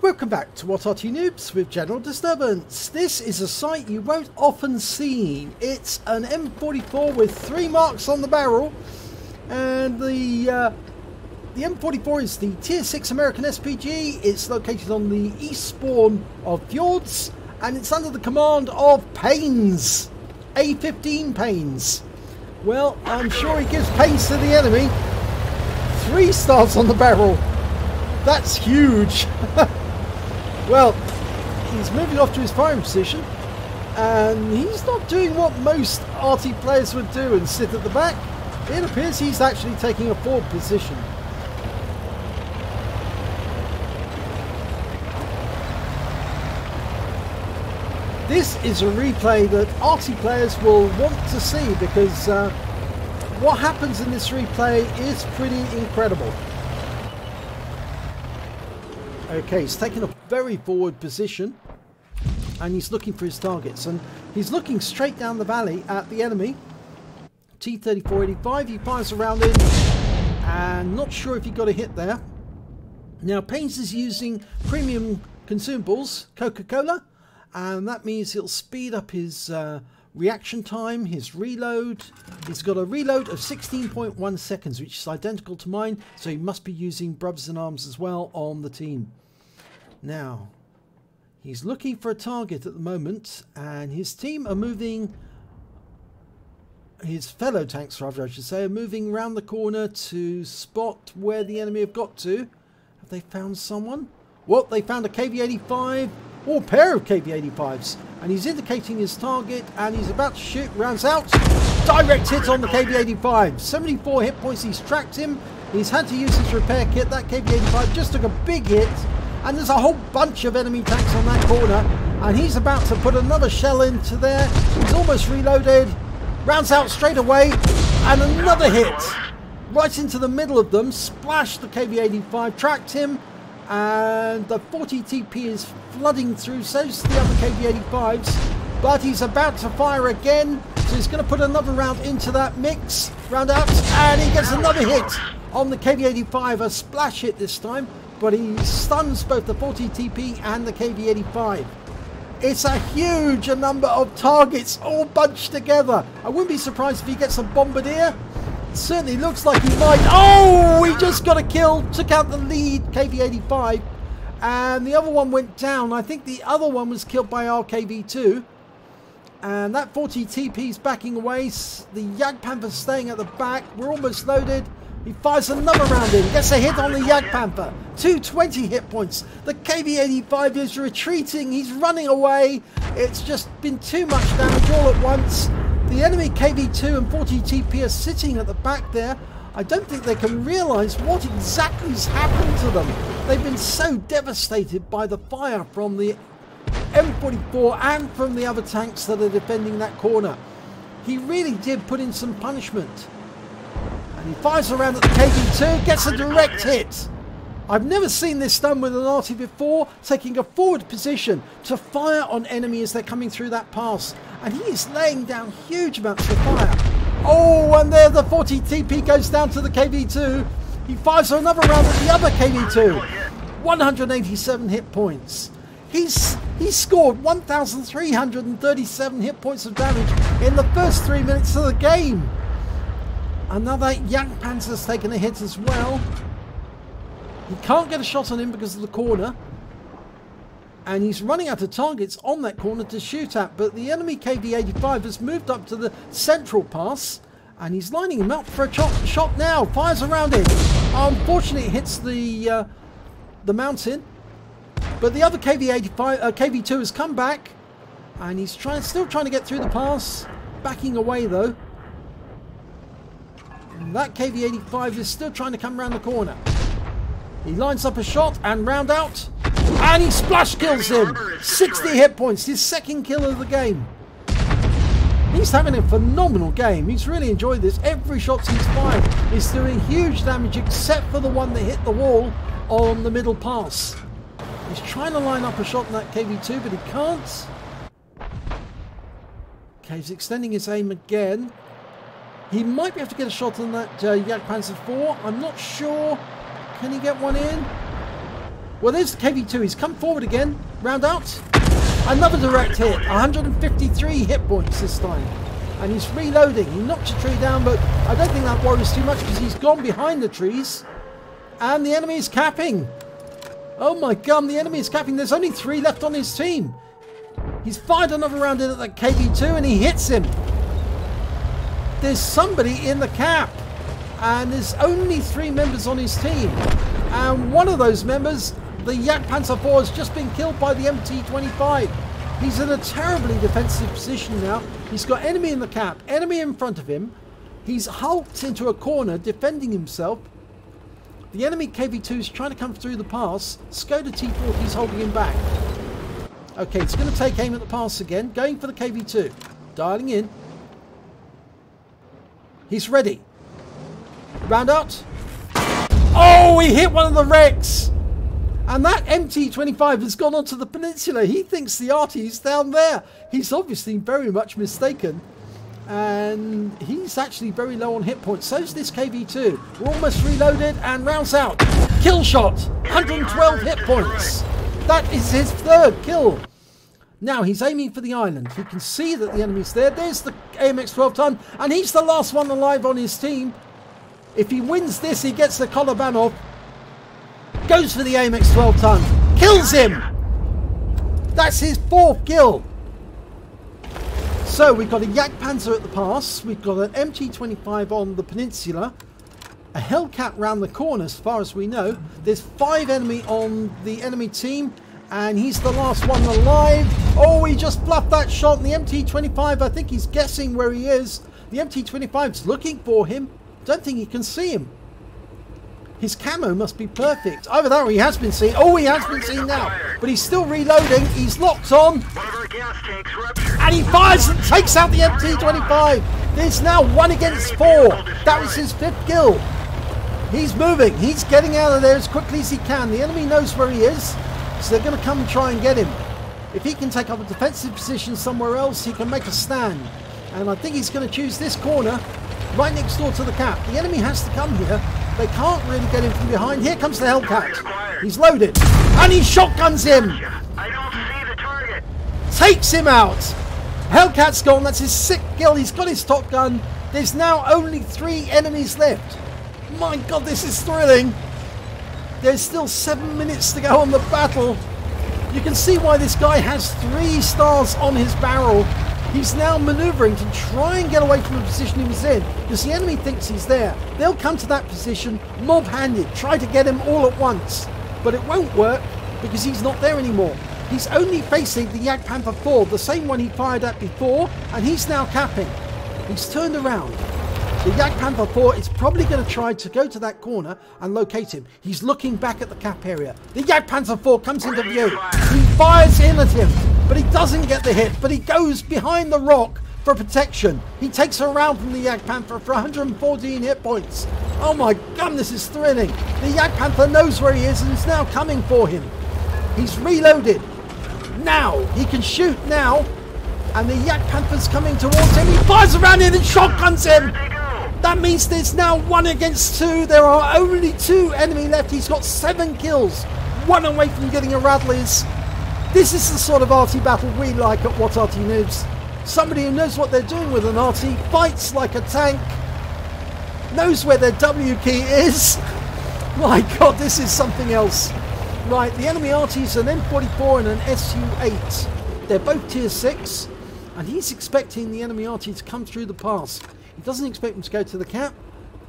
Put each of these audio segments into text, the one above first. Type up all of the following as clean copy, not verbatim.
Welcome back to What Arty Noobs with General Disturbance. This is a sight you won't often see. It's an M44 with 3 marks on the barrel, and the M44 is the Tier 6 American SPG. It's located on the east spawn of Fjords, and it's under the command of Pains, A15 Pains. Well, I'm sure he gives pains to the enemy. 3 stars on the barrel. That's huge. Well, he's moving off to his firing position, and he's not doing what most Arty players would do and sit at the back. It appears he's actually taking a forward position. This is a replay that Arty players will want to see, because what happens in this replay is pretty incredible. Okay, he's taking a very forward position, and he's looking for his targets, and he's looking straight down the valley at the enemy. T-3485, he fires around it, and not sure if he got a hit there. Now, Pains is using premium consumables, Coca-Cola, and that means he'll speed up his reaction time, his reload. He's got a reload of 16.1 seconds, which is identical to mine, so he must be using Brubs and Arms as well on the team. Now, he's looking for a target at the moment, and his team are moving, his fellow tanks rather I should say, are moving around the corner to spot where the enemy have got to. Have they found someone? Well, they found a KV-85, or a pair of KV-85s, and he's indicating his target, and he's about to shoot. Rounds out, direct hit on the KV-85. 74 hit points. He's tracked him. He's had to use his repair kit. That KV-85 just took a big hit, and there's a whole bunch of enemy tanks on that corner, and he's about to put another shell into there. He's almost reloaded. Rounds out straight away, and another hit right into the middle of them. Splashed the KV-85, tracked him, and the 40 TP is flooding through, so's the other KV-85s, but he's about to fire again, so he's going to put another round into that mix. Round out, and he gets another hit on the KV-85, a splash hit this time, but he stuns both the 40 TP and the KV-85. It's a huge number of targets all bunched together. I wouldn't be surprised if he gets a bombardier. It certainly looks like he might. Oh, he just got a kill, took out the lead KV-85, and the other one went down. I think the other one was killed by our KV-2, and that 40 TP is backing away. The Jagdpanther's staying at the back. We're almost loaded. He fires another round in, gets a hit on the Jagdpanther. 220 hit points. The KV-85 is retreating. He's running away. It's just been too much damage all at once. The enemy KV-2 and 40 TP are sitting at the back there. I don't think they can realise what exactly has happened to them. They've been so devastated by the fire from the M44 and from the other tanks that are defending that corner. He really did put in some punishment. And he fires around at the KV-2, gets a direct hit. I've never seen this done with an Arty before, taking a forward position to fire on enemy as they're coming through that pass. And he is laying down huge amounts of fire. Oh, and there the 40 TP goes down to the KV-2. He fires another round at the other KV-2. 187 hit points. He's scored 1,337 hit points of damage in the first 3 minutes of the game. Another Jagdpanther's taken a hit as well. He can't get a shot on him because of the corner, and he's running out of targets on that corner to shoot at, but the enemy KV-85 has moved up to the central pass, and he's lining him up for a shot now. Fires around it. Unfortunately, it hits the mountain, but the other KV-2 has come back, and he's still trying to get through the pass, backing away though. And that KV-85 is still trying to come around the corner. He lines up a shot and round out, and he splash kills him. 60 hit points, his second kill of the game. He's having a phenomenal game. He's really enjoyed this. Every shot he's fired is doing huge damage, except for the one that hit the wall on the middle pass. He's trying to line up a shot in that KV-2, but he can't. Okay, he's extending his aim again. He might be able to get a shot on that Jagdpanther 4. I'm not sure. Can he get one in? Well, there's the KV2. He's come forward again. Round out. Another direct hit. 153 hit points this time. And he's reloading. He knocked a tree down, but I don't think that worries too much because he's gone behind the trees. And the enemy is capping. Oh my god, the enemy is capping. There's only 3 left on his team. He's fired another round in at the KV2 and he hits him. There's somebody in the cap. And there's only 3 members on his team. And one of those members, the Yak Panzer IV, has just been killed by the MT25. He's in a terribly defensive position now. He's got enemy in the cap, enemy in front of him. He's hulked into a corner, defending himself. The enemy KV2 is trying to come through the pass. Skoda T40 is holding him back. Okay, it's going to take aim at the pass again. Going for the KV2. Dialing in. He's ready. Round out. Oh, he hit one of the wrecks. And that MT25 has gone onto the peninsula. He thinks the Arty is down there. He's obviously very much mistaken. And he's actually very low on hit points. So's this KV2. We're almost reloaded and rounds out. Kill shot. 112 hit points. That is his 3rd kill. Now he's aiming for the island. He can see that the enemy's there. There's the AMX 12 ton. And he's the last one alive on his team. If he wins this, he gets the Kolobanov. Goes for the AMX 12 ton. Kills him. That's his 4th kill. So we've got a Yak Panzer at the pass. We've got an MT25 on the peninsula. A Hellcat round the corner as far as we know. There's 5 enemy on the enemy team. And he's the last one alive. Oh, he just bluffed that shot. And the MT25, I think he's guessing where he is. The MT25's looking for him. Don't think he can see him. His camo must be perfect. Either that or he has been seen. Oh, he has been seen now. But he's still reloading. He's locked on. And he fires and takes out the MT25. There's now 1 against 4. That was his 5th kill. He's moving. He's getting out of there as quickly as he can. The enemy knows where he is. So they're going to come and try and get him. If he can take up a defensive position somewhere else, he can make a stand. And I think he's going to choose this corner right next door to the cap. The enemy has to come here. They can't really get him from behind. Here comes the Hellcat. He's loaded. And he shotguns him. I don't see the target. Takes him out. Hellcat's gone. That's his 6th kill. He's got his top gun. There's now only 3 enemies left. My god, this is thrilling. There's still 7 minutes to go on the battle. You can see why this guy has 3 stars on his barrel. He's now manoeuvring to try and get away from the position he was in, because the enemy thinks he's there. They'll come to that position mob-handed, try to get him all at once. But it won't work because he's not there anymore. He's only facing the Yak Panther IV, the same one he fired at before, and he's now capping. He's turned around. The Yak Panther IV is probably going to try to go to that corner and locate him. He's looking back at the cap area. The Yak Panther IV comes into view. He fires in at him, but he doesn't get the hit. But he goes behind the rock for protection. He takes a round from the Yak Panther for 114 hit points. Oh my god, this is thrilling. The Yak Panther knows where he is and is now coming for him. He's reloaded. Now, he can shoot now. And the Yak Panther's coming towards him. He fires around him and shotguns him. That means there's now 1 against 2. There are only 2 enemy left. He's got 7 kills. 1 away from getting a Radleys. This is the sort of Arty battle we like at What Arty Noobs. Somebody who knows what they're doing with an Arty, fights like a tank, knows where their W key is. My god, this is something else. Right, the enemy Arty is an M44 and an SU-8. They're both tier 6. And he's expecting the enemy Arty to come through the pass. He doesn't expect them to go to the cap.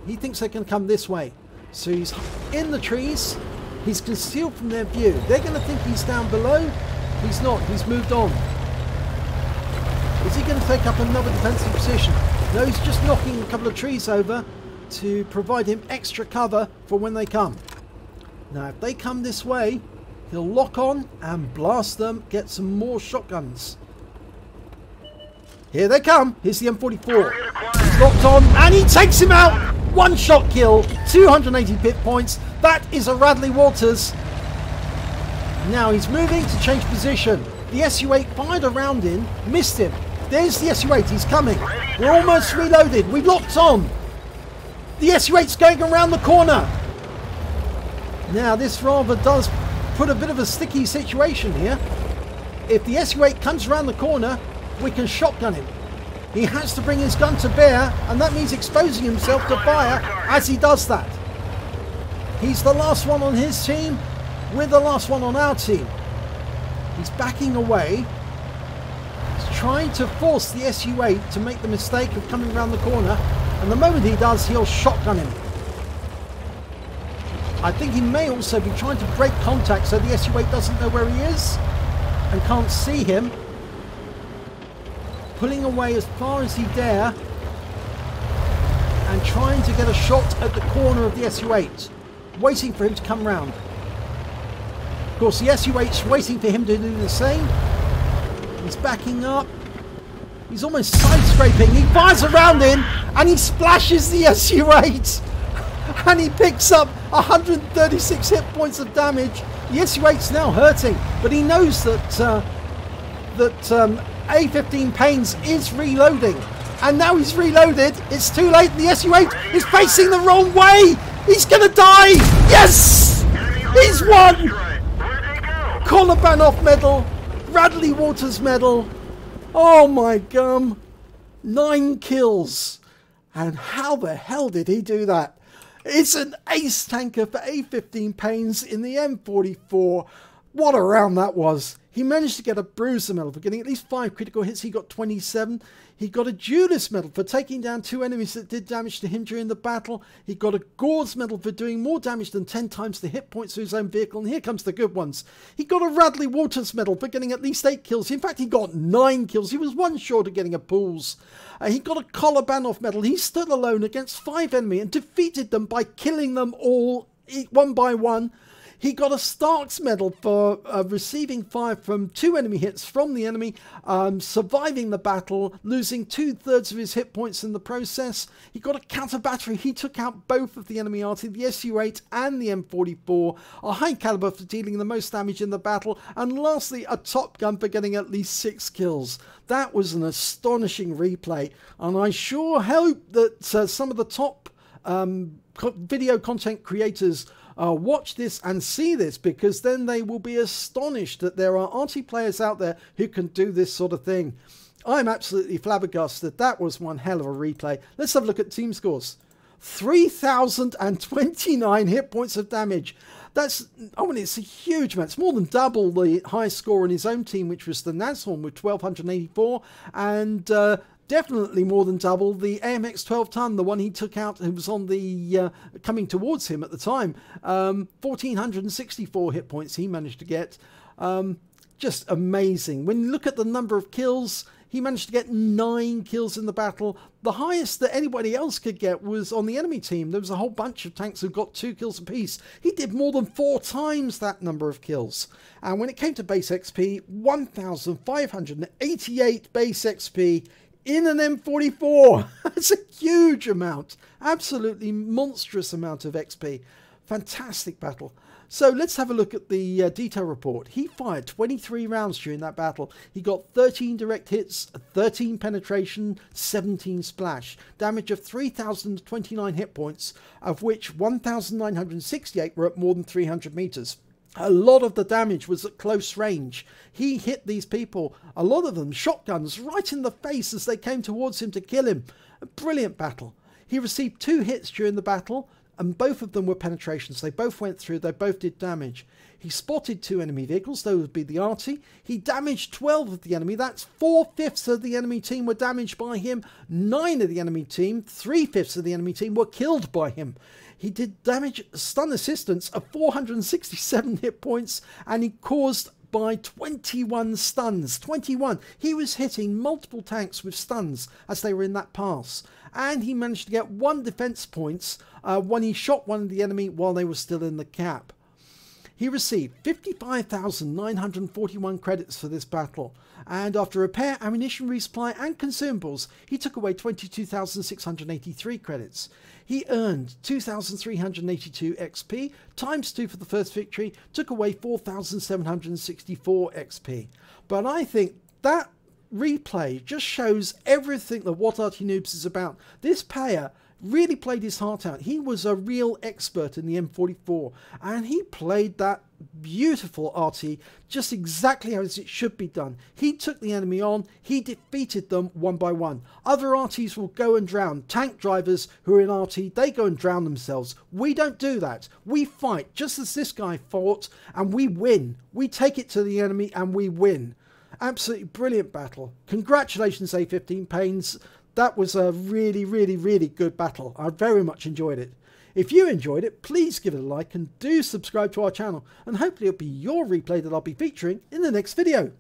He thinks they're going to come this way. So he's in the trees. He's concealed from their view. They're going to think he's down below. He's not. He's moved on. Is he going to take up another defensive position? No, he's just knocking a couple of trees over to provide him extra cover for when they come. Now, if they come this way, he'll lock on and blast them, get some more shotguns. Here they come. Here's the M44. He's locked on and he takes him out. 1 shot kill, 280 hit points. That is a Radley Walters. Now he's moving to change position. The SU-8 fired around him, missed him. There's the SU-8. He's coming. We're almost reloaded. We've locked on. The SU-8's going around the corner. Now this rather does put a bit of a sticky situation here. If the SU-8 comes around the corner, we can shotgun him. He has to bring his gun to bear, and that means exposing himself to fire as he does that. He's the last one on his team. We're the last one on our team. He's backing away. He's trying to force the SU-8 to make the mistake of coming around the corner, and the moment he does, he'll shotgun him. I think he may also be trying to break contact so the SU-8 doesn't know where he is and can't see him. Pulling away as far as he dare and trying to get a shot at the corner of the SU-8, waiting for him to come round. Of course, the SU-8's waiting for him to do the same. He's backing up. He's almost side-scraping. He fires around him and he splashes the SU-8 and he picks up 136 hit points of damage. The SU-8's now hurting, but he knows that A15 Pains is reloading, and now he's reloaded. It's too late, and the SU-8 is facing the wrong way. He's gonna die. Yes, he's won. Kolobanov medal, Radley Waters medal. Oh my gum, 9 kills, and how the hell did he do that? It's an ace tanker for A15 Pains in the M44. What a round that was. He managed to get a bruiser medal for getting at least 5 critical hits. He got 27. He got a duelist medal for taking down 2 enemies that did damage to him during the battle. He got a Gores medal for doing more damage than 10 times the hit points of his own vehicle. And here comes the good ones. He got a Radley Waters medal for getting at least 8 kills. In fact, he got 9 kills. He was 1 short of getting a pools. He got a Kolobanov medal. He stood alone against 5 enemies and defeated them by killing them all one by one. He got a Stark's medal for receiving fire from 2 enemy hits from the enemy, surviving the battle, losing 2/3 of his hit points in the process. He got a counter battery. He took out both of the enemy Arty, the SU-8 and the M44. A high caliber for dealing the most damage in the battle. And lastly, a top gun for getting at least 6 kills. That was an astonishing replay. And I sure hope that some of the top video content creators watch this and see this, because then they will be astonished that there are Arty players out there who can do this sort of thing. I'm absolutely flabbergasted. That was one hell of a replay. Let's have a look at team scores. 3,029 hit points of damage. That's, I mean, it's a huge amount. It's more than double the highest score in his own team, which was the Nashorn with 1,284, and definitely more than double the AMX 12-ton, the one he took out, who was on the coming towards him at the time. 1,464 hit points he managed to get. Just amazing. When you look at the number of kills, he managed to get 9 kills in the battle. The highest that anybody else could get was on the enemy team. There was a whole bunch of tanks who got 2 kills apiece. He did more than 4 times that number of kills. And when it came to base XP, 1,588 base XP in an M44. That's a huge amount. Absolutely monstrous amount of XP. Fantastic battle. So let's have a look at the detail report. He fired 23 rounds during that battle. He got 13 direct hits, 13 penetration, 17 splash. Damage of 3,029 hit points, of which 1,968 were at more than 300 meters. A lot of the damage was at close range. He hit these people, a lot of them shotguns, right in the face as they came towards him to kill him. A brilliant battle. He received 2 hits during the battle, and both of them were penetrations. They both went through, they both did damage. He spotted 2 enemy vehicles, those would be the Arty. He damaged 12 of the enemy. That's 4/5 of the enemy team were damaged by him. 9 of the enemy team, 3/5 of the enemy team were killed by him. He did damage stun assistance of 467 hit points, and he caused by 21 stuns. 21. He was hitting multiple tanks with stuns as they were in that pass. And he managed to get 1 defense points when he shot one of the enemy while they were still in the cap. He received 55,941 credits for this battle, and after repair, ammunition resupply and consumables, he took away 22,683 credits. He earned 2,382 XP, times 2 for the first victory, took away 4,764 XP. But I think that replay just shows everything that what Arty Noobs is about. This player really played his heart out. He was a real expert in the M44, and he played that beautiful Arty just exactly as it should be done. He took the enemy on, he defeated them one by one. Other Artys will go and drown. Tank drivers who are in Arty, they go and drown themselves. We don't do that. We fight just as this guy fought, and we win. We take it to the enemy and we win. Absolutely brilliant battle. Congratulations, A15 Pains. That was a really, really, really good battle. I very much enjoyed it. If you enjoyed it, please give it a like and do subscribe to our channel, and hopefully it'll be your replay that I'll be featuring in the next video.